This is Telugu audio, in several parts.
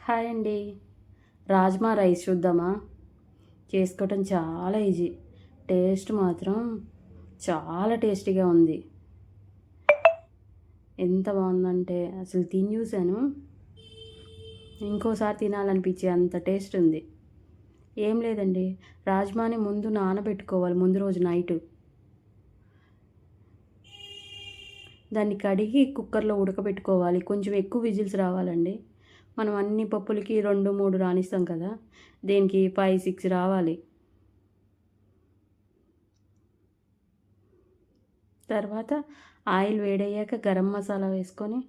హాయ్ అండి. రాజ్మా రైస్ చూద్దామా? చేసుకోవటం చాలా ఈజీ. టేస్ట్ మాత్రం చాలా టేస్టీగా ఉంది. ఎంత బాగుందంటే అసలు తిని చూశాను, ఇంకోసారి తినాలనిపించే అంత టేస్ట్ ఉంది. ఏం లేదండి, రాజ్మాని ముందు నానబెట్టుకోవాలి. ముందు రోజు నైటు దాన్ని కడిగి కుక్కర్లో ఉడకబెట్టుకోవాలి. కొంచెం ఎక్కువ విజిల్స్ రావాలండి. మనం అన్ని పప్పులకి 2, 3 రానిస్తాం కదా, దీనికి 5, 6 రావాలి. తర్వాత ఆయిల్ వేడయ్యాక గరం మసాలా వేసుకొని,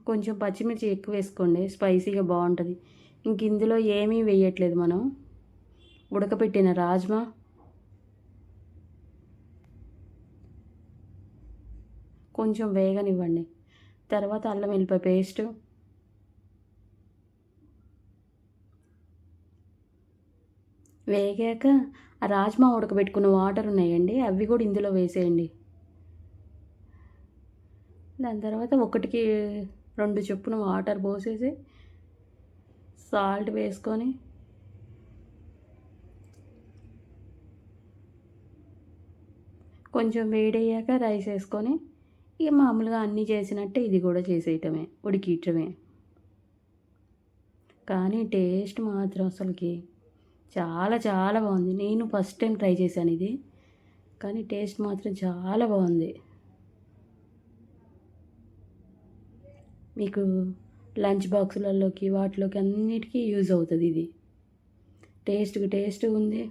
కొంచెం పచ్చిమిర్చి ఎక్కువ వేసుకోండి, స్పైసీగా బాగుంటుంది. ఇంక ఇందులో ఏమీ వేయట్లేదు, మనం ఉడకపెట్టిన రాజ్మా, కొంచెం వేగనివ్వండి. తర్వాత అల్లం వెల్లిపాయ పేస్టు, వేగాక ఆ రాజ్మా ఉడకబెట్టుకున్న వాటర్ ఉన్నాయండి, అవి కూడా ఇందులో వేసేయండి. దాని తర్వాత 1కి 2 చొప్పున వాటర్ పోసేసి సాల్ట్ వేసుకొని, కొంచెం వేడయ్యాక రైస్ వేసుకొని, ఇక మామూలుగా అన్నీ చేసినట్టే ఇది కూడా చేసేయటమే, ఉడికియటమే. కానీ టేస్ట్ మాత్రం అసలుకి చాలా చాలా బాగుంది. నేను ఫస్ట్ టైం ట్రై చేశాను ఇది, కానీ టేస్ట్ మాత్రం చాలా బాగుంది. మీకు లంచ్ బాక్సులలోకి వాటిలోకి అన్నిటికీ యూజ్ అవుతుంది ఇది. టేస్ట్కి టేస్ట్ ఉంది,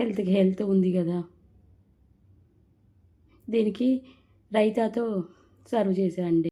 హెల్త్కి హెల్త్ ఉంది కదా. దీనికి రైతాతో సర్వ్ చేసేయండి.